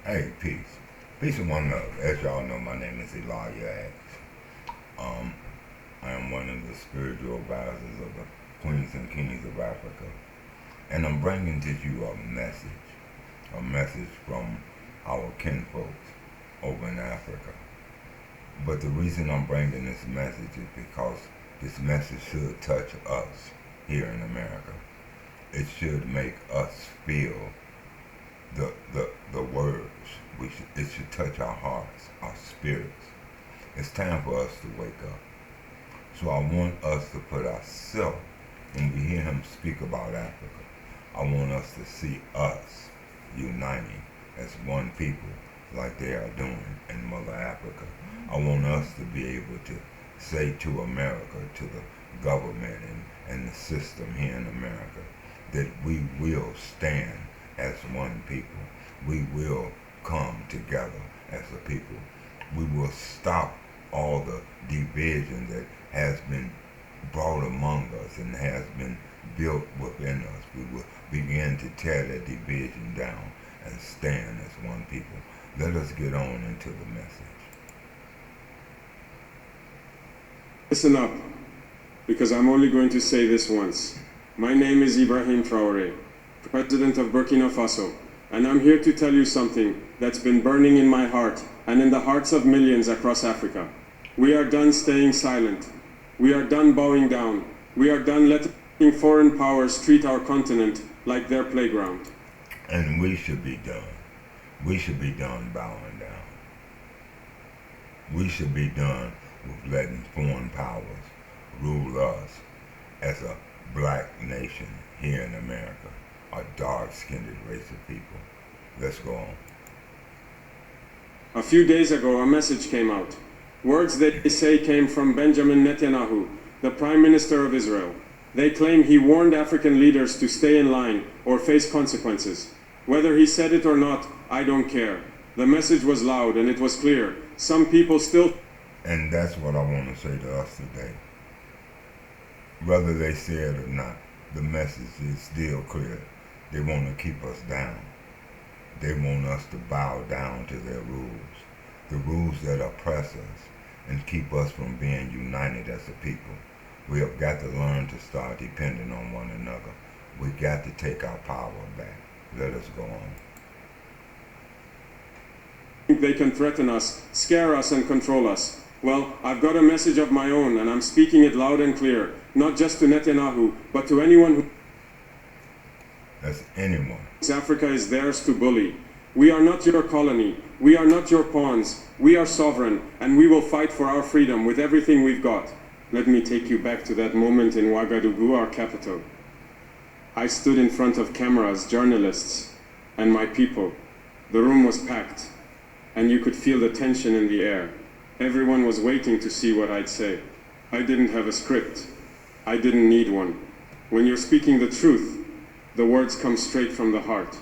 Hey, peace. Peace and one love. As y'all know, my name is Elijah X. I am one of the spiritual advisors of the Queens and Kings of Africa. And I'm bringing to you a message from our kinfolks over in Africa. But the reason I'm bringing this message is because this message should touch us here in America. It should make us feel the words. It should touch our hearts, our spirits. It's time for us to wake up. So I want us to put ourselves, when we hear him speak about Africa, I want us to see us uniting as one people like they are doing in Mother Africa. I want us to be able to say to America, to the government and the system here in America, that we will stand as one people. We will come together as a people. We will stop all the division that has been brought among us and has been built within us. We will begin to tear that division down and stand as one people. Let us get on into the message. Listen up, because I'm only going to say this once. My name is Ibrahim Traore, President of Burkina Faso, and I'm here to tell you something that's been burning in my heart and in the hearts of millions across Africa. We are done staying silent. We are done bowing down. We are done letting foreign powers treat our continent like their playground. And we should be done. We should be done bowing down. We should be done with letting foreign powers rule us as a black nation here in America, a dark-skinned race of people. Let's go on. A few days ago, a message came out. Words they say came from Benjamin Netanyahu, the Prime Minister of Israel. They claim he warned African leaders to stay in line or face consequences. Whether he said it or not, I don't care. The message was loud and it was clear. Some people still... And that's what I want to say to us today. Whether they say it or not, the message is still clear. They want to keep us down. They want us to bow down to their rules. The rules that oppress us and keep us from being united as a people. We have got to learn to start depending on one another. We got to take our power back. Let us go on. They can threaten us, scare us, and control us. Well, I've got a message of my own, and I'm speaking it loud and clear, not just to Netanyahu, but to anyone who... That's anyone. Africa is theirs to bully. We are not your colony. We are not your pawns. We are sovereign, and we will fight for our freedom with everything we've got. Let me take you back to that moment in Ouagadougou, our capital. I stood in front of cameras, journalists, and my people. The room was packed, and you could feel the tension in the air. Everyone was waiting to see what I'd say. I didn't have a script. I didn't need one. When you're speaking the truth, the words come straight from the heart.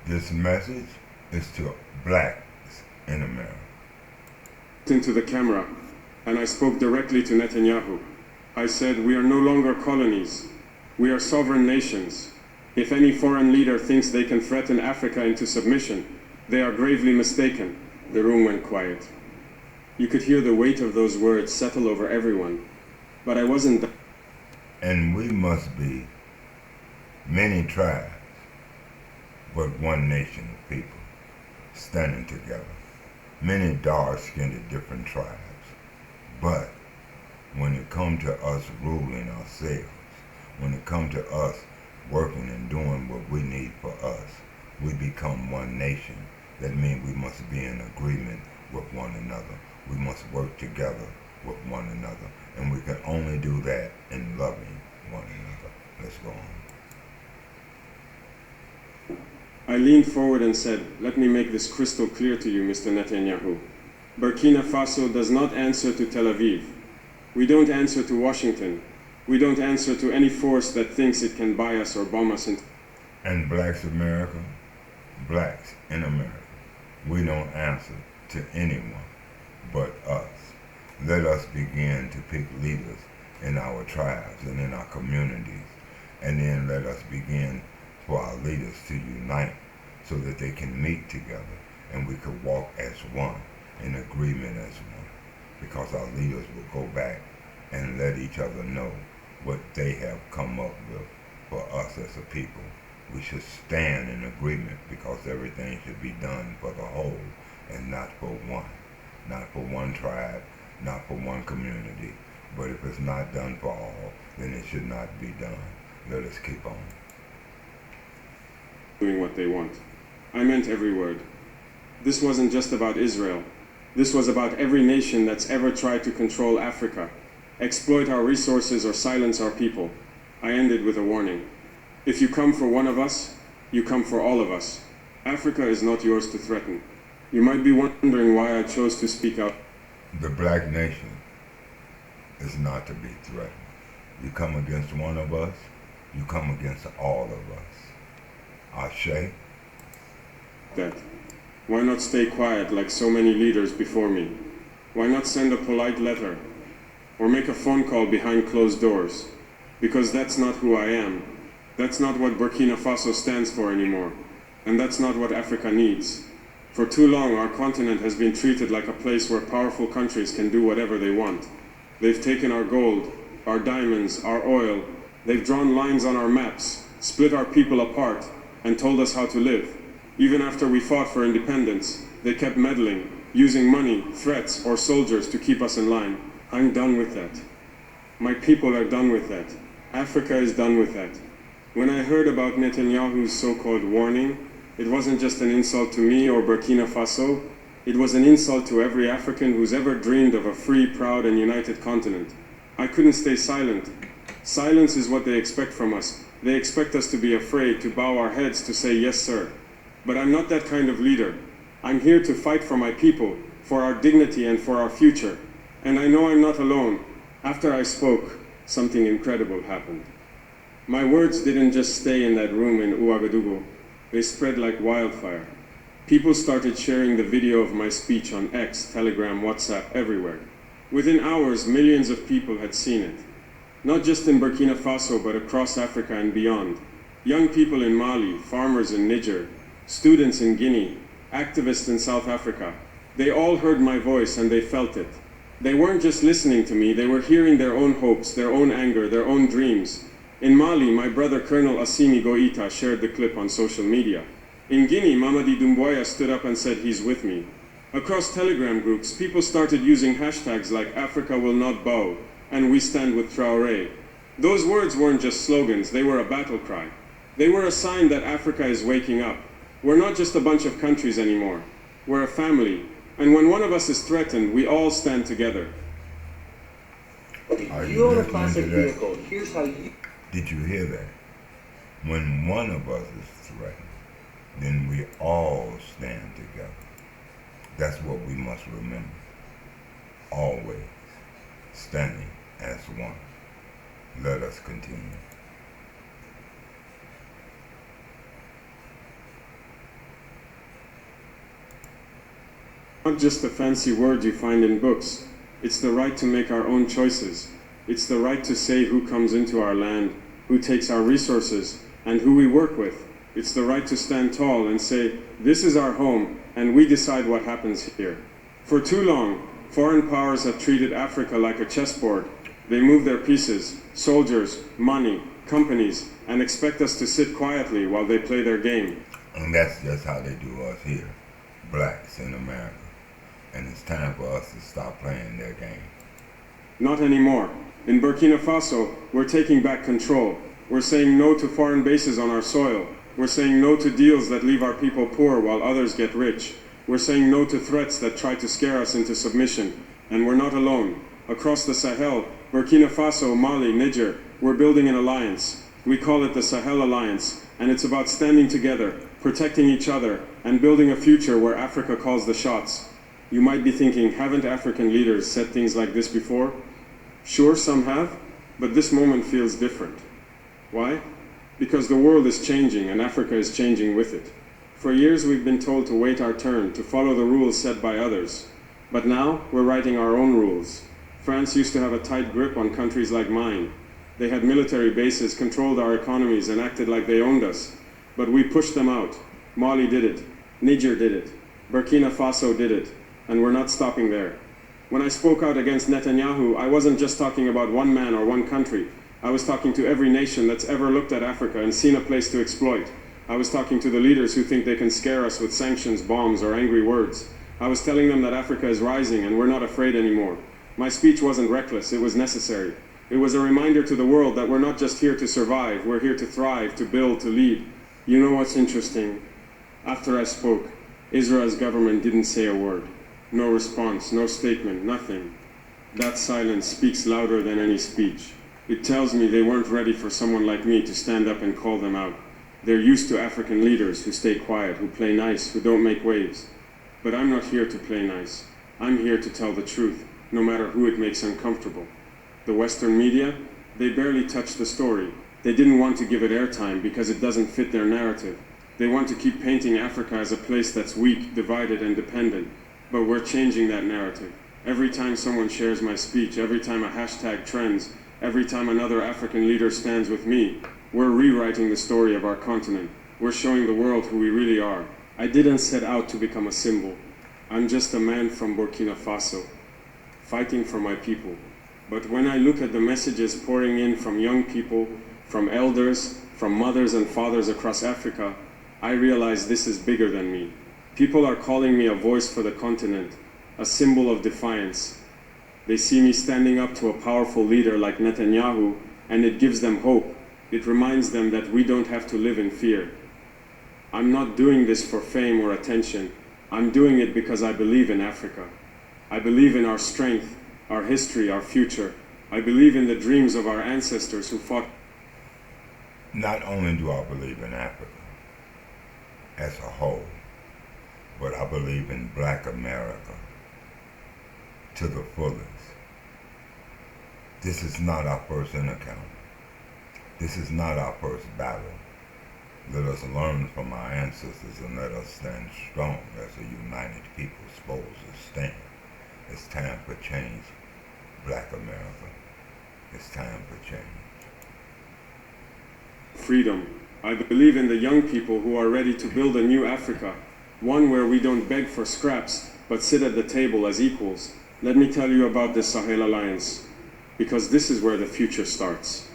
This message is to blacks in America. Into the camera, and I spoke directly to Netanyahu. I said, we are no longer colonies. We are sovereign nations. If any foreign leader thinks they can threaten Africa into submission, they are gravely mistaken. The room went quiet. You could hear the weight of those words settle over everyone. But I wasn't done. And we must be many tribes, but one nation of people, standing together. Many dark-skinned different tribes. But when it comes to us ruling ourselves, when it comes to us working and doing what we need for us, we become one nation. That means we must be in agreement with one another. We must work together with one another. And we can only do that in loving one another. Let's go on. I leaned forward and said, let me make this crystal clear to you, Mr. Netanyahu. Burkina Faso does not answer to Tel Aviv. We don't answer to Washington. We don't answer to any force that thinks it can buy us or bomb us into. And blacks America, blacks in America, we don't answer to anyone but us. Let us begin to pick leaders in our tribes and in our communities, and then let us begin for our leaders to unite so that they can meet together and we could walk as one, in agreement as one, because our leaders will go back and let each other know what they have come up with for us as a people. We should stand in agreement because everything should be done for the whole and not for one. Not for one tribe, not for one community. But if it's not done for all, then it should not be done. Let us keep on. Doing what they want. I meant every word. This wasn't just about Israel. This was about every nation that's ever tried to control Africa, exploit our resources or silence our people. I ended with a warning. If you come for one of us, you come for all of us. Africa is not yours to threaten. You might be wondering why I chose to speak out. The black nation is not to be threatened. You come against one of us, you come against all of us. Ashe. That. Why not stay quiet like so many leaders before me? Why not send a polite letter or make a phone call behind closed doors? Because that's not who I am. That's not what Burkina Faso stands for anymore. And that's not what Africa needs. For too long, our continent has been treated like a place where powerful countries can do whatever they want. They've taken our gold, our diamonds, our oil. They've drawn lines on our maps, split our people apart, and told us how to live. Even after we fought for independence, they kept meddling, using money, threats, or soldiers to keep us in line. I'm done with that. My people are done with that. Africa is done with that. When I heard about Netanyahu's so-called warning, it wasn't just an insult to me or Burkina Faso. It was an insult to every African who's ever dreamed of a free, proud, and united continent. I couldn't stay silent. Silence is what they expect from us. They expect us to be afraid, to bow our heads, to say yes, sir. But I'm not that kind of leader. I'm here to fight for my people, for our dignity and for our future. And I know I'm not alone. After I spoke, something incredible happened. My words didn't just stay in that room in Ouagadougou. They spread like wildfire. People started sharing the video of my speech on X, Telegram, WhatsApp, everywhere. Within hours, millions of people had seen it. Not just in Burkina Faso, but across Africa and beyond. Young people in Mali, farmers in Niger, students in Guinea, activists in South Africa. They all heard my voice and they felt it. They weren't just listening to me, they were hearing their own hopes, their own anger, their own dreams. In Mali, my brother Colonel Assimi Goïta shared the clip on social media. In Guinea, Mamadi Doumbouya stood up and said he's with me. Across Telegram groups, people started using hashtags like Africa will not bow and we stand with Traoré. Those words weren't just slogans, they were a battle cry. They were a sign that Africa is waking up. We're not just a bunch of countries anymore. We're a family. And when one of us is threatened, we all stand together. Are you own a classic vehicle. Here's how you... Did you hear that? When one of us is threatened, then we all stand together. That's what we must remember. Always standing as one. Let us continue. Not just a fancy word you find in books. It's the right to make our own choices. It's the right to say who comes into our land, who takes our resources, and who we work with. It's the right to stand tall and say, this is our home, and we decide what happens here. For too long, foreign powers have treated Africa like a chessboard. They move their pieces, soldiers, money, companies, and expect us to sit quietly while they play their game. And that's just how they do us here, blacks in America. And it's time for us to stop playing their game. Not anymore. In Burkina Faso, we're taking back control. We're saying no to foreign bases on our soil. We're saying no to deals that leave our people poor while others get rich. We're saying no to threats that try to scare us into submission. And we're not alone. Across the Sahel, Burkina Faso, Mali, Niger, we're building an alliance. We call it the Sahel Alliance, and it's about standing together, protecting each other, and building a future where Africa calls the shots. You might be thinking, haven't African leaders said things like this before? Sure, some have, but this moment feels different. Why? Because the world is changing and Africa is changing with it. For years we've been told to wait our turn, to follow the rules set by others. But now we're writing our own rules. France used to have a tight grip on countries like mine. They had military bases, controlled our economies, and acted like they owned us. But we pushed them out. Mali did it. Niger did it. Burkina Faso did it. And we're not stopping there. When I spoke out against Netanyahu, I wasn't just talking about one man or one country. I was talking to every nation that's ever looked at Africa and seen a place to exploit. I was talking to the leaders who think they can scare us with sanctions, bombs, or angry words. I was telling them that Africa is rising and we're not afraid anymore. My speech wasn't reckless, it was necessary. It was a reminder to the world that we're not just here to survive, we're here to thrive, to build, to lead. You know what's interesting? After I spoke, Israel's government didn't say a word. No response, no statement, nothing. That silence speaks louder than any speech. It tells me they weren't ready for someone like me to stand up and call them out. They're used to African leaders who stay quiet, who play nice, who don't make waves. But I'm not here to play nice. I'm here to tell the truth, no matter who it makes uncomfortable. The Western media, they barely touched the story. They didn't want to give it airtime because it doesn't fit their narrative. They want to keep painting Africa as a place that's weak, divided, and dependent. But we're changing that narrative. Every time someone shares my speech, every time a hashtag trends, every time another African leader stands with me, we're rewriting the story of our continent. We're showing the world who we really are. I didn't set out to become a symbol. I'm just a man from Burkina Faso, fighting for my people. But when I look at the messages pouring in from young people, from elders, from mothers and fathers across Africa, I realize this is bigger than me. People are calling me a voice for the continent, a symbol of defiance. They see me standing up to a powerful leader like Netanyahu, and it gives them hope. It reminds them that we don't have to live in fear. I'm not doing this for fame or attention. I'm doing it because I believe in Africa. I believe in our strength, our history, our future. I believe in the dreams of our ancestors who fought. Not only do I believe in Africa as a whole, but I believe in Black America to the fullest. This is not our first encounter. This is not our first battle. Let us learn from our ancestors and let us stand strong as a united people supposed to stand. It's time for change, Black America. It's time for change. Freedom. I believe in the young people who are ready to build a new Africa, one where we don't beg for scraps, but sit at the table as equals. Let me tell you about the Sahel Alliance, because this is where the future starts.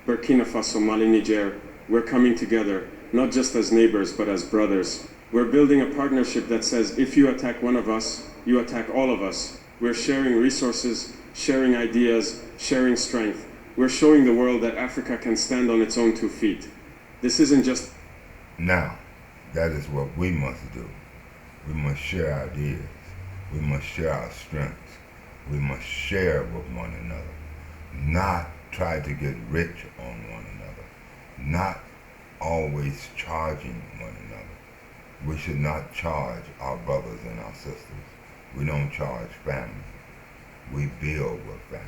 Burkina Faso, Mali, Niger, we're coming together, not just as neighbors, but as brothers. We're building a partnership that says if you attack one of us, you attack all of us. We're sharing resources, sharing ideas, sharing strength. We're showing the world that Africa can stand on its own 2 feet. This isn't just... Now, that is what we must do. We must share ideas. We must share our strengths. We must share with one another. Not try to get rich on one another. Not always charging one another. We should not charge our brothers and our sisters. We don't charge family. We build with family.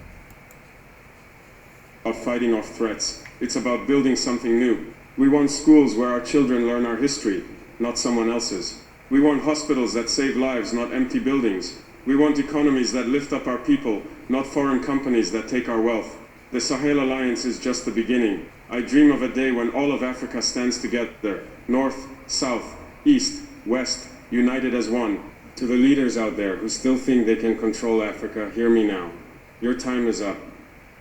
About fighting off threats. It's about building something new. We want schools where our children learn our history, not someone else's. We want hospitals that save lives, not empty buildings. We want economies that lift up our people, not foreign companies that take our wealth. The Sahel Alliance is just the beginning. I dream of a day when all of Africa stands together, north, south, east, west, united as one. To the leaders out there who still think they can control Africa, hear me now. Your time is up.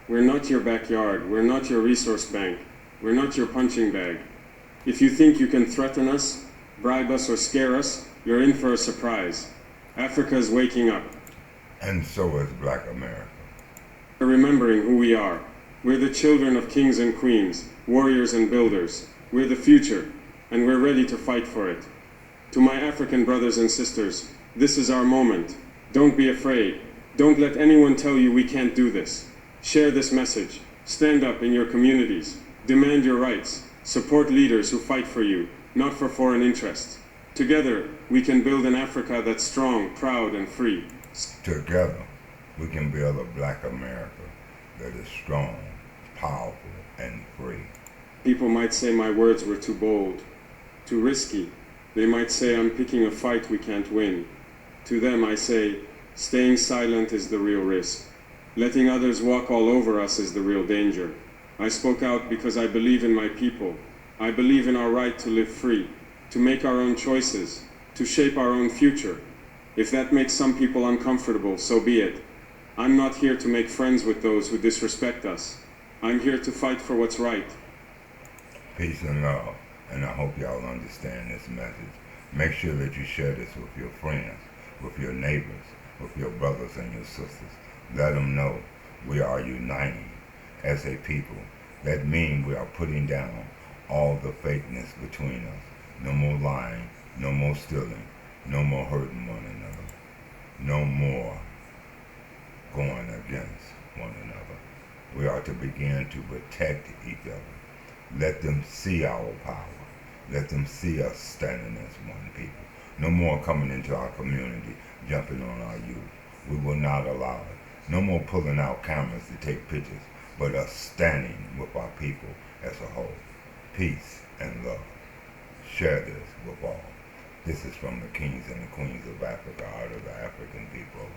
We're not your backyard. We're not your resource bank. We're not your punching bag. If you think you can threaten us, bribe us, or scare us, you're in for a surprise. Africa is waking up. And so is Black America. We're remembering who we are. We're the children of kings and queens, warriors and builders. We're the future, and we're ready to fight for it. To my African brothers and sisters, this is our moment. Don't be afraid. Don't let anyone tell you we can't do this. Share this message. Stand up in your communities. Demand your rights. Support leaders who fight for you, not for foreign interests. Together, we can build an Africa that's strong, proud, and free. Together, we can build a Black America that is strong, powerful, and free. People might say my words were too bold, too risky. They might say I'm picking a fight we can't win. To them I say, staying silent is the real risk. Letting others walk all over us is the real danger. I spoke out because I believe in my people. I believe in our right to live free, to make our own choices, to shape our own future. If that makes some people uncomfortable, so be it. I'm not here to make friends with those who disrespect us. I'm here to fight for what's right. Peace and love, and I hope y'all understand this message. Make sure that you share this with your friends, with your neighbors, with your brothers and your sisters. Let them know we are uniting as a people. That means we are putting down all the fakeness between us. No more lying, no more stealing, no more hurting one another, no more going against one another. We are to begin to protect each other. Let them see our power. Let them see us standing as one people. No more coming into our community, jumping on our youth. We will not allow it. No more pulling out cameras to take pictures, but us standing with our people as a whole. Peace and love. Share this with all. This is from the kings and the queens of Africa, out of the African people.